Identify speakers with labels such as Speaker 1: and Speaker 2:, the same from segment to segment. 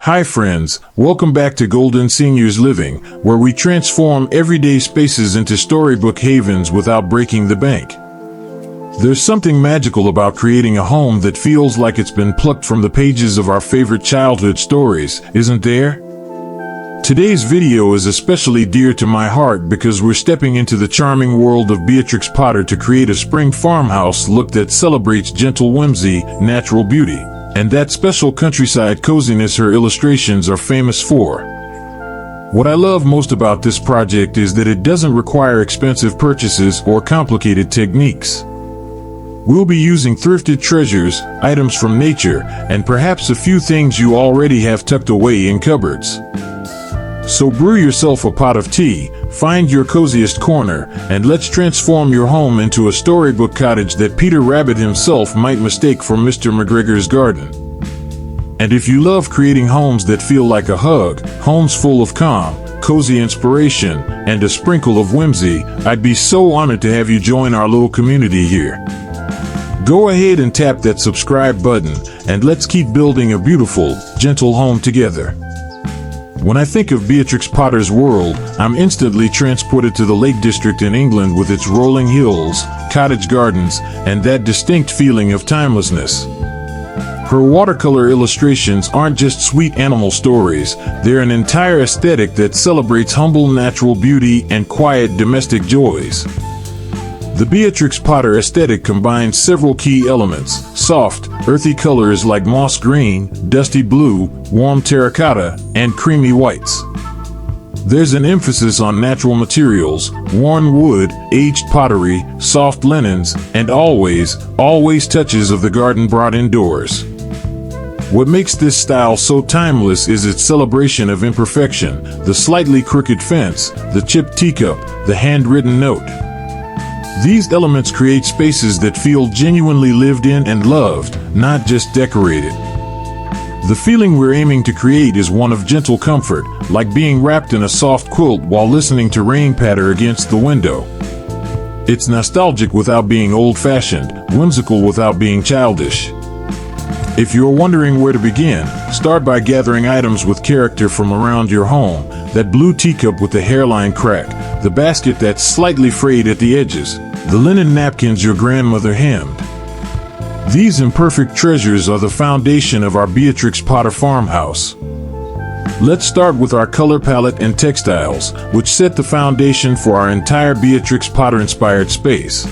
Speaker 1: Hi friends, welcome back to Golden Seniors Living, where we transform everyday spaces into storybook havens without breaking the bank. There's something magical about creating a home that feels like it's been plucked from the pages of our favorite childhood stories, isn't there? Today's video is especially dear to my heart because we're stepping into the charming world of Beatrix Potter to create a spring farmhouse look that celebrates gentle whimsy, natural beauty, and that special countryside coziness her illustrations are famous for. What I love most about this project is that it doesn't require expensive purchases or complicated techniques. We'll be using thrifted treasures, items from nature, and perhaps a few things you already have tucked away in cupboards. So brew yourself a pot of tea, find your coziest corner, and let's transform your home into a storybook cottage that Peter Rabbit himself might mistake for Mr. McGregor's garden. And if you love creating homes that feel like a hug, homes full of calm, cozy inspiration, and a sprinkle of whimsy, I'd be so honored to have you join our little community here. Go ahead and tap that subscribe button, and let's keep building a beautiful, gentle home together. When I think of Beatrix Potter's world, I'm instantly transported to the Lake District in England with its rolling hills, cottage gardens, and that distinct feeling of timelessness. Her watercolor illustrations aren't just sweet animal stories, they're an entire aesthetic that celebrates humble natural beauty and quiet domestic joys. The Beatrix Potter aesthetic combines several key elements: soft, earthy colors like moss green, dusty blue, warm terracotta, and creamy whites. There's an emphasis on natural materials, worn wood, aged pottery, soft linens, and always touches of the garden brought indoors. What makes this style so timeless is its celebration of imperfection: the slightly crooked fence, the chipped teacup, the handwritten note. These elements create spaces that feel genuinely lived in and loved, not just decorated. The feeling we're aiming to create is one of gentle comfort, like being wrapped in a soft quilt while listening to rain patter against the window. It's nostalgic without being old-fashioned, whimsical without being childish. If you're wondering where to begin, start by gathering items with character from around your home: that blue teacup with the hairline crack, the basket that's slightly frayed at the edges, the linen napkins your grandmother hemmed. These imperfect treasures are the foundation of our Beatrix Potter farmhouse. Let's start with our color palette and textiles, which set the foundation for our entire Beatrix Potter-inspired space.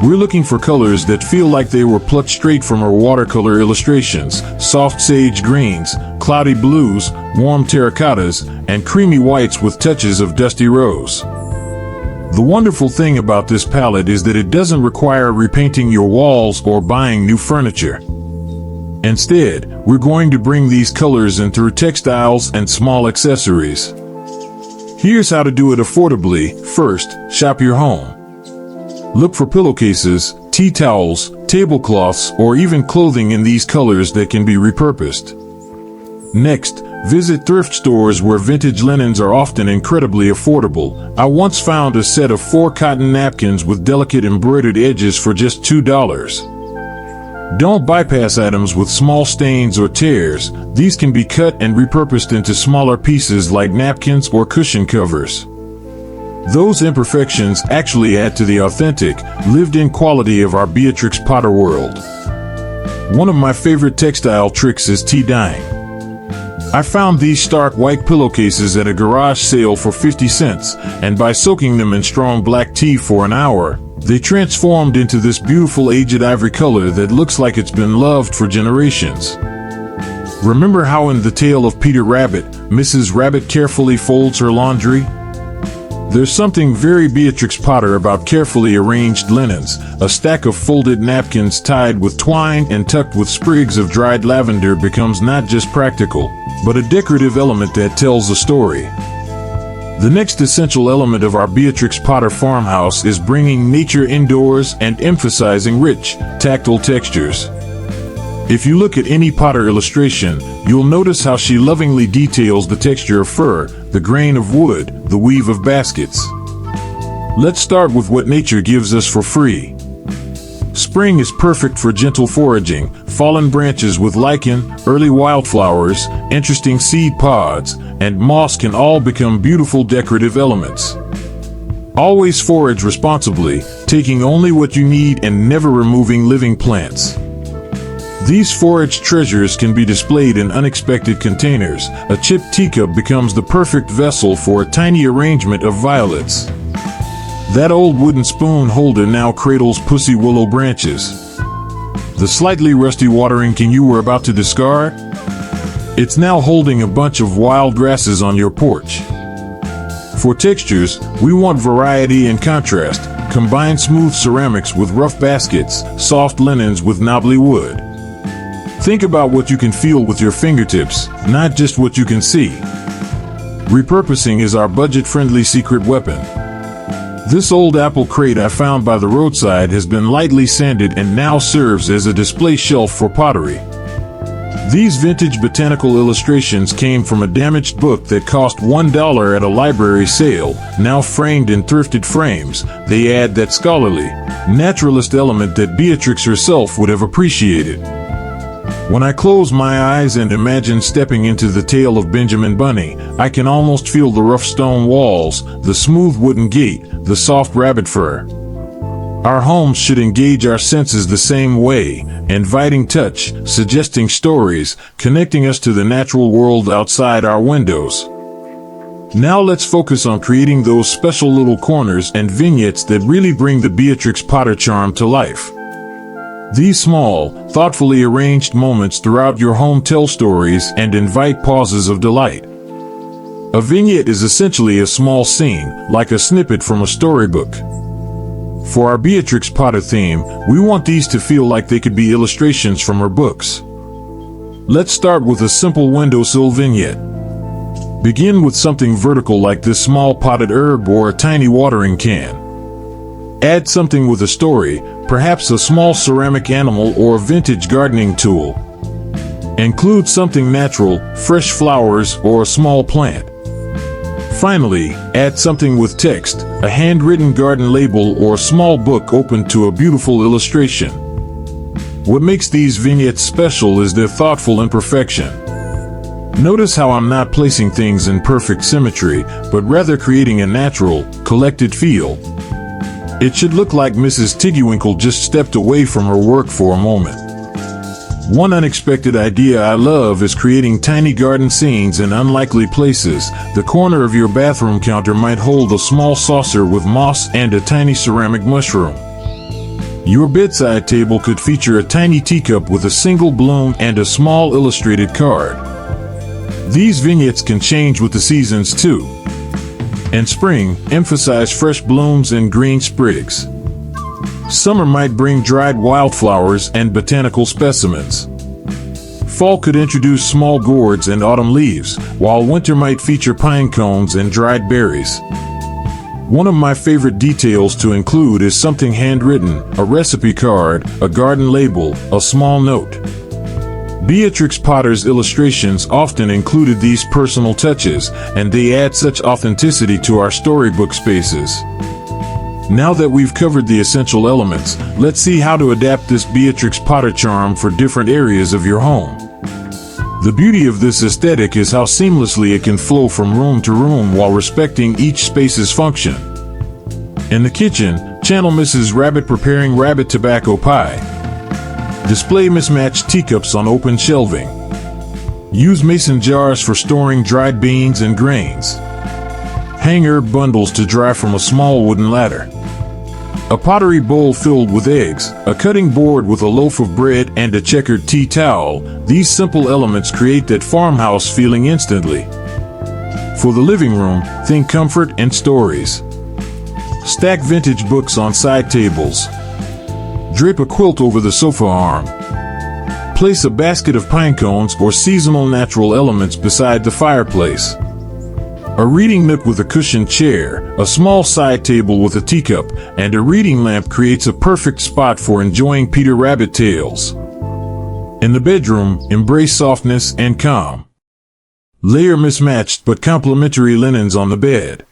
Speaker 1: We're looking for colors that feel like they were plucked straight from her watercolor illustrations: soft sage greens, cloudy blues, warm terracottas, and creamy whites with touches of dusty rose. The wonderful thing about this palette is that it doesn't require repainting your walls or buying new furniture. Instead, we're going to bring these colors in through textiles and small accessories. Here's how to do it affordably. First, shop your home. Look for pillowcases, tea towels, tablecloths, or even clothing in these colors that can be repurposed. Next, visit thrift stores where vintage linens are often incredibly affordable. I once found a set of 4 cotton napkins with delicate embroidered edges for just $2. Don't bypass items with small stains or tears. These can be cut and repurposed into smaller pieces like napkins or cushion covers. Those imperfections actually add to the authentic, lived-in quality of our Beatrix Potter world. One of my favorite textile tricks is tea dyeing. I found these stark white pillowcases at a garage sale for 50 cents, and by soaking them in strong black tea for an hour, they transformed into this beautiful aged ivory color that looks like it's been loved for generations. Remember how in the tale of Peter Rabbit, Mrs. Rabbit carefully folds her laundry? There's something very Beatrix Potter about carefully arranged linens, a stack of folded napkins tied with twine and tucked with sprigs of dried lavender becomes not just practical, but a decorative element that tells a story. The next essential element of our Beatrix Potter farmhouse is bringing nature indoors and emphasizing rich, tactile textures. If you look at any Potter illustration, you'll notice how she lovingly details the texture of fur, the grain of wood, the weave of baskets. Let's start with what nature gives us for free. Spring is perfect for gentle foraging. Fallen branches with lichen, early wildflowers, interesting seed pods, and moss can all become beautiful decorative elements. Always forage responsibly, taking only what you need and never removing living plants. These forage treasures can be displayed in unexpected containers. A chipped teacup becomes the perfect vessel for a tiny arrangement of violets. That old wooden spoon holder now cradles pussy willow branches. The slightly rusty watering can you were about to discard? It's now holding a bunch of wild grasses on your porch. For textures, we want variety and contrast. Combine smooth ceramics with rough baskets, soft linens with knobbly wood. Think about what you can feel with your fingertips, not just what you can see. Repurposing is our budget-friendly secret weapon. This old apple crate I found by the roadside has been lightly sanded and now serves as a display shelf for pottery. These vintage botanical illustrations came from a damaged book that cost $1 at a library sale. Now framed in thrifted frames, they add that scholarly, naturalist element that Beatrix herself would have appreciated. When I close my eyes and imagine stepping into the tale of Benjamin Bunny, I can almost feel the rough stone walls, the smooth wooden gate, the soft rabbit fur. Our homes should engage our senses the same way, inviting touch, suggesting stories, connecting us to the natural world outside our windows. Now let's focus on creating those special little corners and vignettes that really bring the Beatrix Potter charm to life. These small, thoughtfully arranged moments throughout your home tell stories and invite pauses of delight. A vignette is essentially a small scene, like a snippet from a storybook. For our Beatrix Potter theme, we want these to feel like they could be illustrations from her books. Let's start with a simple windowsill vignette. Begin with something vertical like this small potted herb or a tiny watering can. Add something with a story, perhaps a small ceramic animal or a vintage gardening tool. Include something natural, fresh flowers, or a small plant. Finally, add something with text, a handwritten garden label or a small book open to a beautiful illustration. What makes these vignettes special is their thoughtful imperfection. Notice how I'm not placing things in perfect symmetry, but rather creating a natural, collected feel. It should look like Mrs. Tiggywinkle just stepped away from her work for a moment. One unexpected idea I love is creating tiny garden scenes in unlikely places. The corner of your bathroom counter might hold a small saucer with moss and a tiny ceramic mushroom. Your bedside table could feature a tiny teacup with a single bloom and a small illustrated card. These vignettes can change with the seasons too. In spring, emphasize fresh blooms and green sprigs. Summer might bring dried wildflowers and botanical specimens. Fall could introduce small gourds and autumn leaves, while winter might feature pine cones and dried berries. One of my favorite details to include is something handwritten, a recipe card, a garden label, a small note. Beatrix Potter's illustrations often included these personal touches, and they add such authenticity to our storybook spaces. Now that we've covered the essential elements, let's see how to adapt this Beatrix Potter charm for different areas of your home. The beauty of this aesthetic is how seamlessly it can flow from room to room while respecting each space's function. In the kitchen, channel Mrs. Rabbit preparing rabbit tobacco pie. Display mismatched teacups on open shelving. Use mason jars for storing dried beans and grains. Hang herb bundles to dry from a small wooden ladder. A pottery bowl filled with eggs, a cutting board with a loaf of bread, and a checkered tea towel. These simple elements create that farmhouse feeling instantly. For the living room, think comfort and stories. Stack vintage books on side tables. Drape a quilt over the sofa arm. Place a basket of pine cones or seasonal natural elements beside the fireplace. A reading nook with a cushioned chair, a small side table with a teacup, and a reading lamp creates a perfect spot for enjoying Peter Rabbit tales. In the bedroom, embrace softness and calm. Layer mismatched but complementary linens on the bed.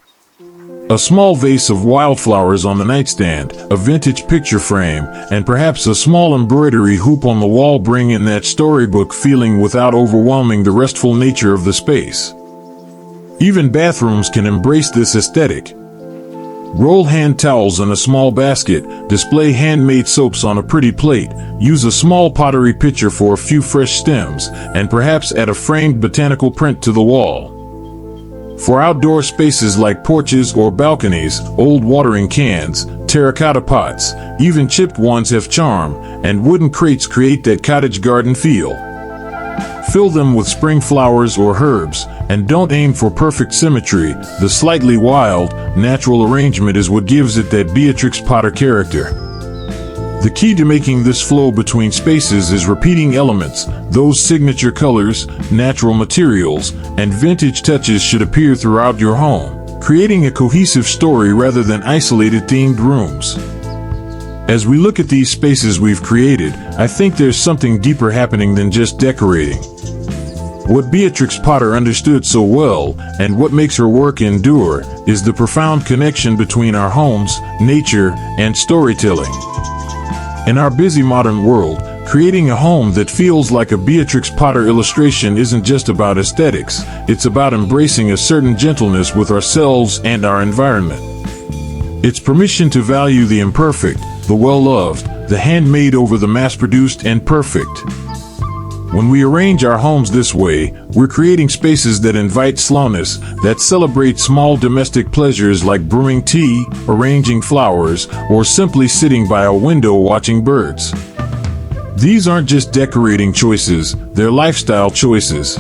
Speaker 1: A small vase of wildflowers on the nightstand, a vintage picture frame, and perhaps a small embroidery hoop on the wall bring in that storybook feeling without overwhelming the restful nature of the space. Even bathrooms can embrace this aesthetic. Roll hand towels in a small basket, display handmade soaps on a pretty plate, use a small pottery pitcher for a few fresh stems, and perhaps add a framed botanical print to the wall. For outdoor spaces like porches or balconies, old watering cans, terracotta pots, even chipped ones have charm, and wooden crates create that cottage garden feel. Fill them with spring flowers or herbs, and don't aim for perfect symmetry. The slightly wild, natural arrangement is what gives it that Beatrix Potter character. The key to making this flow between spaces is repeating elements. Those signature colors, natural materials, and vintage touches should appear throughout your home, creating a cohesive story rather than isolated themed rooms. As we look at these spaces we've created, I think there's something deeper happening than just decorating. What Beatrix Potter understood so well, and what makes her work endure, is the profound connection between our homes, nature, and storytelling. In our busy modern world, creating a home that feels like a Beatrix Potter illustration isn't just about aesthetics, it's about embracing a certain gentleness with ourselves and our environment. It's permission to value the imperfect, the well-loved, the handmade over the mass-produced and perfect. When we arrange our homes this way, we're creating spaces that invite slowness, that celebrate small domestic pleasures like brewing tea, arranging flowers, or simply sitting by a window watching birds. These aren't just decorating choices, they're lifestyle choices.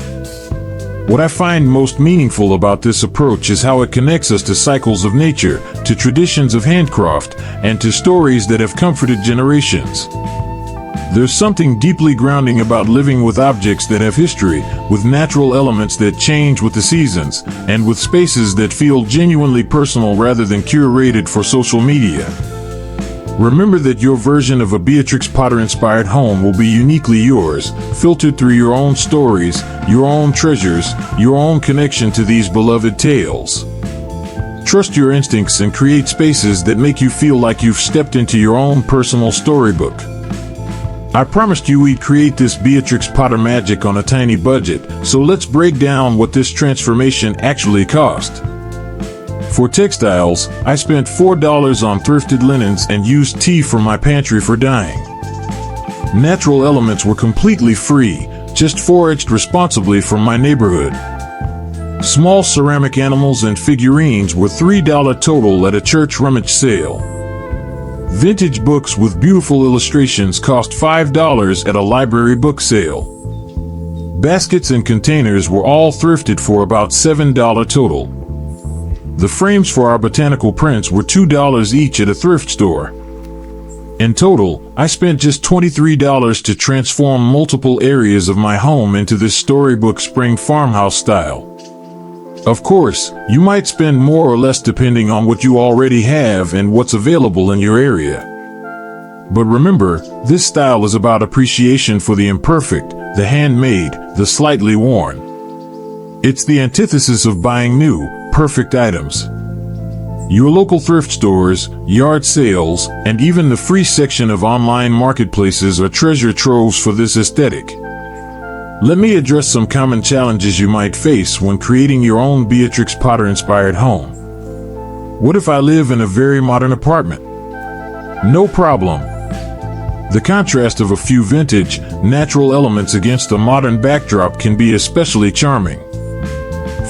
Speaker 1: What I find most meaningful about this approach is how it connects us to cycles of nature, to traditions of handcraft, and to stories that have comforted generations. There's something deeply grounding about living with objects that have history, with natural elements that change with the seasons, and with spaces that feel genuinely personal rather than curated for social media. Remember that your version of a Beatrix Potter-inspired home will be uniquely yours, filtered through your own stories, your own treasures, your own connection to these beloved tales. Trust your instincts and create spaces that make you feel like you've stepped into your own personal storybook. I promised you we'd create this Beatrix Potter magic on a tiny budget, so let's break down what this transformation actually cost. For textiles, I spent $4 on thrifted linens and used tea from my pantry for dyeing. Natural elements were completely free, just foraged responsibly from my neighborhood. Small ceramic animals and figurines were $3 total at a church rummage sale. Vintage books with beautiful illustrations cost $5 at a library book sale. Baskets and containers were all thrifted for about $7 total. The frames for our botanical prints were $2 each at a thrift store. In total, I spent just $23 to transform multiple areas of my home into this storybook spring farmhouse style. Of course, you might spend more or less depending on what you already have and what's available in your area. But remember, this style is about appreciation for the imperfect, the handmade, the slightly worn. It's the antithesis of buying new, perfect items. Your local thrift stores, yard sales, and even the free section of online marketplaces are treasure troves for this aesthetic. Let me address some common challenges you might face when creating your own Beatrix Potter-inspired home. What if I live in a very modern apartment? No problem. The contrast of a few vintage, natural elements against a modern backdrop can be especially charming.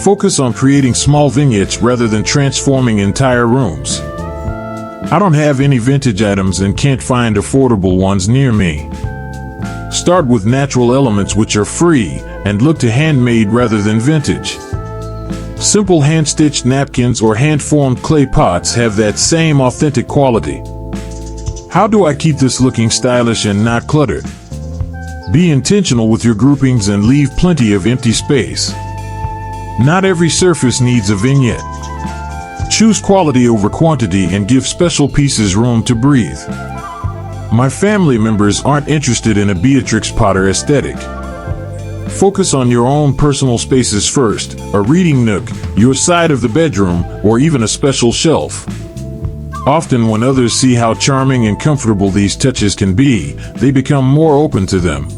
Speaker 1: Focus on creating small vignettes rather than transforming entire rooms. I don't have any vintage items and can't find affordable ones near me. Start with natural elements which are free, and look to handmade rather than vintage. Simple hand-stitched napkins or hand-formed clay pots have that same authentic quality. How do I keep this looking stylish and not cluttered? Be intentional with your groupings and leave plenty of empty space. Not every surface needs a vignette. Choose quality over quantity and give special pieces room to breathe. My family members aren't interested in a Beatrix Potter aesthetic. Focus on your own personal spaces first, a reading nook, your side of the bedroom, or even a special shelf. Often when others see how charming and comfortable these touches can be, they become more open to them.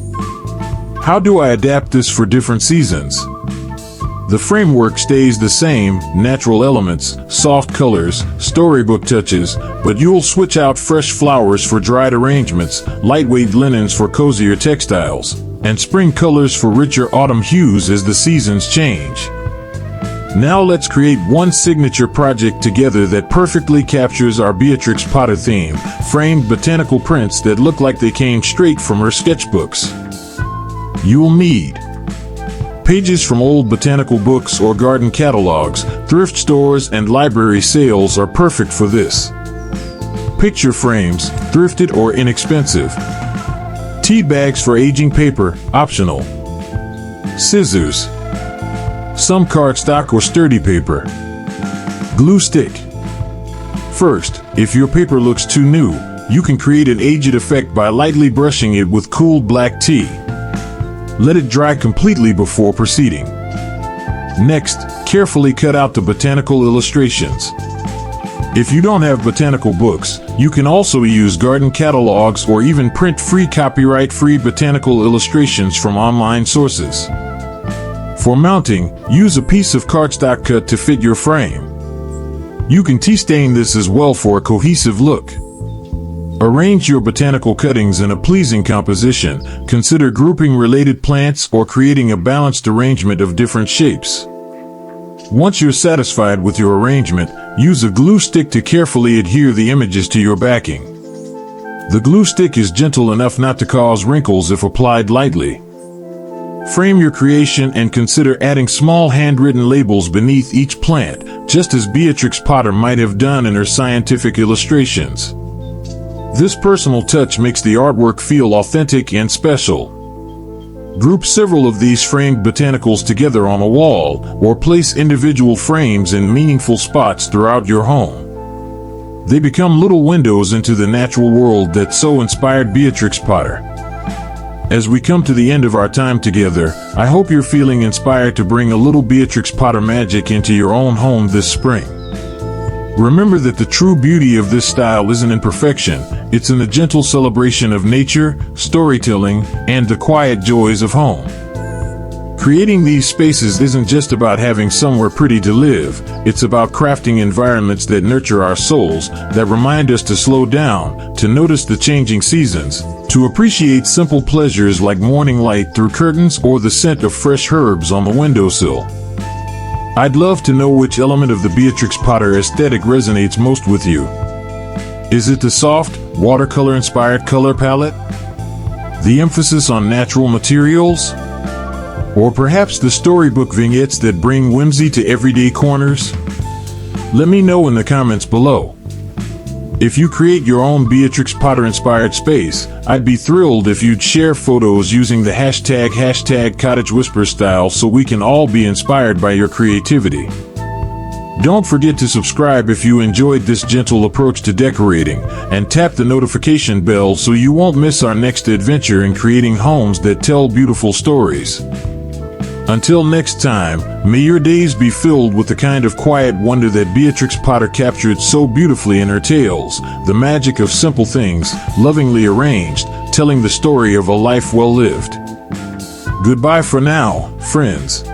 Speaker 1: How do I adapt this for different seasons? The framework stays the same: natural elements, soft colors, storybook touches, but you'll switch out fresh flowers for dried arrangements, lightweight linens for cozier textiles, and spring colors for richer autumn hues as the seasons change. Now let's create one signature project together that perfectly captures our Beatrix Potter theme: framed botanical prints that look like they came straight from her sketchbooks. You'll need pages from old botanical books or garden catalogs. Thrift stores and library sales are perfect for this. Picture frames, thrifted or inexpensive. Tea bags for aging paper, optional. Scissors. Some cardstock or sturdy paper. Glue stick. First, if your paper looks too new, you can create an aged effect by lightly brushing it with cooled black tea. Let it dry completely before proceeding. Next, carefully cut out the botanical illustrations. If you don't have botanical books, you can also use garden catalogs or even print free copyright-free botanical illustrations from online sources. For mounting, use a piece of cardstock cut to fit your frame. You can tea stain this as well for a cohesive look. Arrange your botanical cuttings in a pleasing composition. Consider grouping related plants or creating a balanced arrangement of different shapes. Once you're satisfied with your arrangement, use a glue stick to carefully adhere the images to your backing. The glue stick is gentle enough not to cause wrinkles if applied lightly. Frame your creation and consider adding small handwritten labels beneath each plant, just as Beatrix Potter might have done in her scientific illustrations. This personal touch makes the artwork feel authentic and special. Group several of these framed botanicals together on a wall, or place individual frames in meaningful spots throughout your home. They become little windows into the natural world that so inspired Beatrix Potter. As we come to the end of our time together, I hope you're feeling inspired to bring a little Beatrix Potter magic into your own home this spring. Remember that the true beauty of this style isn't in perfection, it's in the gentle celebration of nature, storytelling, and the quiet joys of home. Creating these spaces isn't just about having somewhere pretty to live, it's about crafting environments that nurture our souls, that remind us to slow down, to notice the changing seasons, to appreciate simple pleasures like morning light through curtains or the scent of fresh herbs on the windowsill. I'd love to know which element of the Beatrix Potter aesthetic resonates most with you. Is it the soft, watercolor-inspired color palette? The emphasis on natural materials? Or perhaps the storybook vignettes that bring whimsy to everyday corners? Let me know in the comments below. If you create your own Beatrix Potter-inspired space, I'd be thrilled if you'd share photos using the hashtag #CottageWhispersStyle so we can all be inspired by your creativity. Don't forget to subscribe if you enjoyed this gentle approach to decorating, and tap the notification bell so you won't miss our next adventure in creating homes that tell beautiful stories. Until next time, may your days be filled with the kind of quiet wonder that Beatrix Potter captured so beautifully in her tales, the magic of simple things, lovingly arranged, telling the story of a life well lived. Goodbye for now, friends.